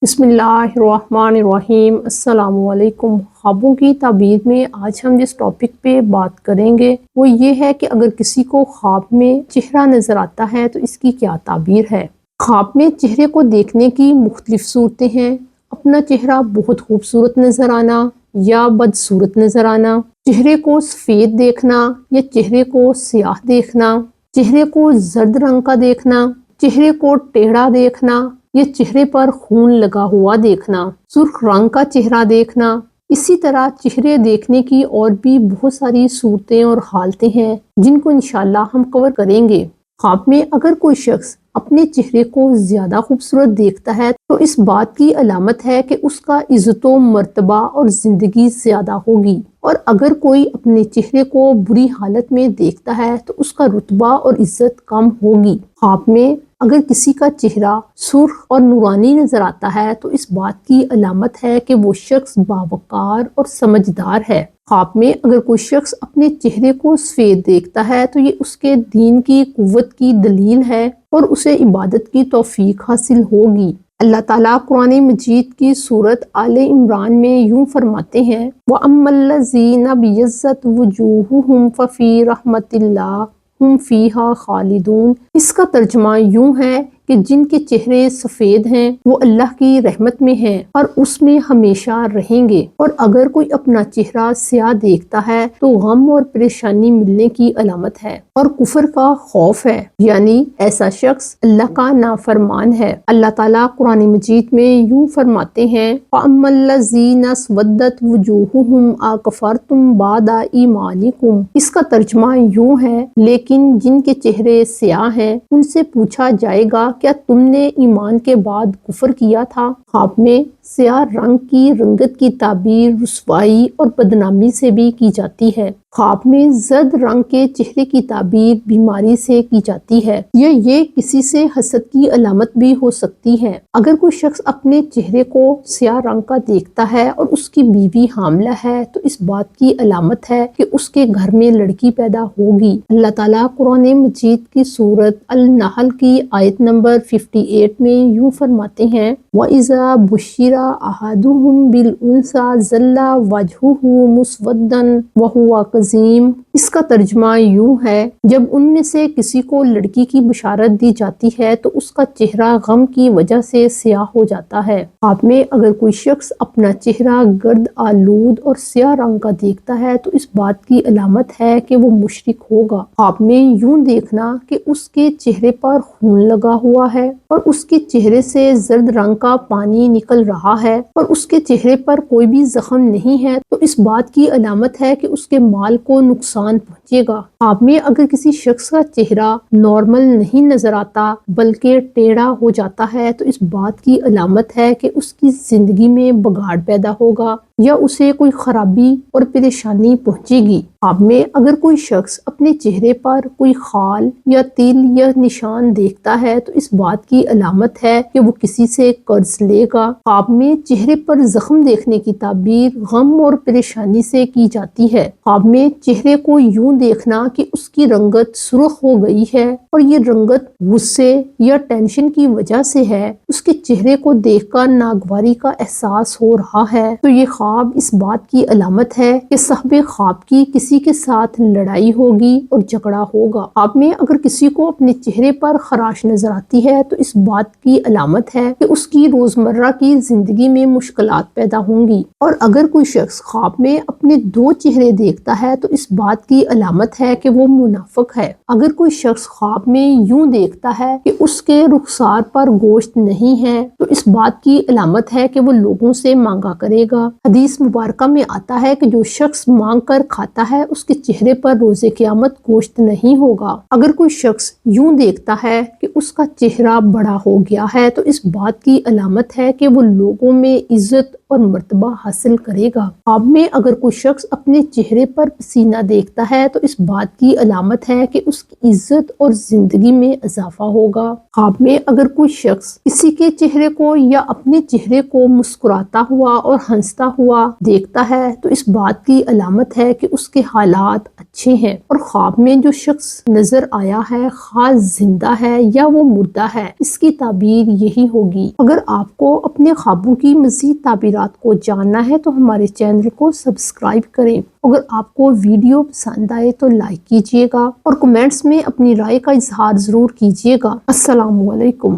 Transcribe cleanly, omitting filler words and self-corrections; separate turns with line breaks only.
بسم اللہ الرحمن الرحیم۔ السلام علیکم۔ خوابوں کی تعبیر میں آج ہم جس ٹاپک پہ بات کریں گے وہ یہ ہے کہ اگر کسی کو خواب میں چہرہ نظر آتا ہے تو اس کی کیا تعبیر ہے۔ خواب میں چہرے کو دیکھنے کی مختلف صورتیں ہیں۔ اپنا چہرہ بہت خوبصورت نظر آنا یا بدصورت نظر آنا، چہرے کو سفید دیکھنا یا چہرے کو سیاہ دیکھنا، چہرے کو زرد رنگ کا دیکھنا، چہرے کو ٹیڑھا دیکھنا یا چہرے پر خون لگا ہوا دیکھنا، سرخ رنگ کا چہرہ دیکھنا۔ اسی طرح چہرے دیکھنے کی اور بھی بہت ساری صورتیں اور حالتیں ہیں جن کو انشاءاللہ ہم کور کریں گے۔ خواب میں اگر کوئی شخص اپنے چہرے کو زیادہ خوبصورت دیکھتا ہے تو اس بات کی علامت ہے کہ اس کا عزت و مرتبہ اور زندگی زیادہ ہوگی، اور اگر کوئی اپنے چہرے کو بری حالت میں دیکھتا ہے تو اس کا رتبہ اور عزت کم ہوگی۔ خواب میں اگر کسی کا چہرہ سرخ اور نورانی نظر آتا ہے تو اس بات کی علامت ہے کہ وہ شخص باوقار اور سمجھدار ہے۔ خواب میں اگر کوئی شخص اپنے چہرے کو سفید دیکھتا ہے تو یہ اس کے دین کی قوت کی دلیل ہے اور اسے عبادت کی توفیق حاصل ہوگی۔ اللہ تعالیٰ قرآن مجید کی سورت آل عمران میں یوں فرماتے ہیں وَأَمَّا الَّذِينَ ابْيَضَّتْ وُجُوهُهُمْ فَفِي رَحْمَةِ اللَّهِ ہم فیہا خالدون۔ اس کا ترجمہ یوں ہے کہ جن کے چہرے سفید ہیں وہ اللہ کی رحمت میں ہیں اور اس میں ہمیشہ رہیں گے، اور اگر کوئی اپنا چہرہ سیاہ دیکھتا ہے تو غم اور پریشانی ملنے کی علامت ہے اور کفر کا خوف ہے، یعنی ایسا شخص اللہ کا نافرمان ہے۔ اللہ تعالیٰ قرآن مجید میں یوں فرماتے ہیں فَأَمَّا الَّذِينَ اسْوَدَّتْ وُجُوهُهُمْ أَكَفَرْتُمْ بَعْدَ إِيمَانِكُمْ۔ اس کا ترجمہ یوں ہے لیکن جن کے چہرے سیاہ ہیں ان سے پوچھا جائے گا کیا تم نے ایمان کے بعد کفر کیا تھا۔ خواب میں سیاہ رنگ کی رنگت کی تعبیر رسوائی اور بدنامی سے بھی کی جاتی ہے۔ خواب میں زرد رنگ کے چہرے کی تعبیر بیماری سے کی جاتی ہے، یا یہ کسی سے حسد کی علامت بھی ہو سکتی ہے۔ اگر کوئی شخص اپنے چہرے کو سیاہ رنگ کا دیکھتا ہے اور اس کی بیوی حاملہ ہے تو اس بات کی علامت ہے کہ اس کے گھر میں لڑکی پیدا ہوگی۔ اللہ تعالیٰ قرآن مجید کی سورت النحل کی آیت نمبر 58 میں یوں فرماتے ہیں وَإِذَا بُشِّرَ أَحَدُهُم بِالْأُنثَىٰ ظَلَّ وَجْهُهُ مُسْوَدًّا وَهُوَ كَظِيمٌ۔ اس کا ترجمہ یوں ہے جب ان میں سے کسی کو لڑکی کی بشارت دی جاتی ہے تو اس کا چہرہ غم کی وجہ سے سیاہ ہو جاتا ہے۔ خواب میں اگر کوئی شخص اپنا چہرہ گرد آلود اور سیاہ رنگ کا دیکھتا ہے تو اس بات کی علامت ہے کہ وہ مشرک ہوگا۔ خواب میں یوں دیکھنا کہ اس کے چہرے پر خون لگا ہوا ہے اور اس کے چہرے سے زرد رنگ کا پانی نکل رہا ہے اور اس کے چہرے پر کوئی بھی زخم نہیں ہے تو اس بات کی علامت ہے کہ اس کے مال کو نقصان پہنچے گا۔ خواب میں اگر کسی شخص کا چہرہ نارمل نہیں نظر آتا بلکہ ٹیڑھا ہو جاتا ہے تو اس بات کی علامت ہے کہ اس کی زندگی میں بگاڑ پیدا ہوگا یا اسے کوئی خرابی اور پریشانی پہنچے گی۔ خواب میں اگر کوئی شخص اپنے چہرے پر کوئی خال یا تل یا نشان دیکھتا ہے تو اس بات کی علامت ہے کہ وہ کسی سے قرض لے گا۔ خواب میں چہرے پر زخم دیکھنے کی تعبیر غم اور پریشانی سے کی جاتی ہے۔ خواب میں چہرے کو یوں دیکھنا کہ اس کی رنگت سرخ ہو گئی ہے اور یہ رنگت غصے یا ٹینشن کی وجہ سے ہے، اس کے چہرے کو دیکھ کر ناگواری کا احساس ہو رہا ہے تو یہ خواب اس بات کی علامت ہے کہ صاحب خواب کی کسی کے ساتھ لڑائی ہوگی اور جھگڑا ہوگا۔ خواب میں اگر کسی کو اپنے چہرے پر خراش نظر آتی ہے تو اس بات کی علامت ہے کہ اس کی روزمرہ کی زندگی میں مشکلات پیدا ہوں گی، اور اگر کوئی شخص خواب میں اپنے دو چہرے دیکھتا ہے تو اس بات کی علامت ہے کہ وہ منافق ہے۔ اگر کوئی شخص خواب میں یوں دیکھتا ہے کہ اس کے رخسار پر گوشت نہیں ہے تو اس بات کی علامت ہے کہ وہ لوگوں سے مانگا کرے گا۔ حدیث مبارکہ میں آتا ہے کہ جو شخص مانگ کر کھاتا ہے اس کے چہرے پر روز قیامت گوشت نہیں ہوگا۔ اگر کوئی شخص یوں دیکھتا ہے کہ اس کا چہرہ بڑا ہو گیا ہے تو اس بات کی علامت ہے کہ وہ لوگوں میں عزت اور مرتبہ حاصل کرے گا۔ خواب میں اگر کوئی شخص اپنے چہرے پر پسینہ دیکھتا ہے تو اس بات کی علامت ہے کہ اس کی عزت اور زندگی میں اضافہ ہوگا۔ خواب میں اگر کوئی شخص کسی کے چہرے کو یا اپنے چہرے کو مسکراتا ہوا اور ہنستا ہوا دیکھتا ہے تو اس بات کی علامت ہے کہ اس کے حالات اچھے ہیں، اور خواب میں جو شخص نظر آیا ہے خواہ زندہ ہے یا وہ مردہ ہے، اس کی تعبیر یہی ہوگی۔ اگر آپ کو اپنے خوابوں کی مزید تعبیرات کو جاننا ہے تو ہمارے چینل کو سبسکرائب کریں۔ اگر آپ کو ویڈیو پسند آئے تو لائک کیجیے گا اور کمنٹس میں اپنی رائے کا اظہار ضرور کیجیے گا۔ السلام علیکم۔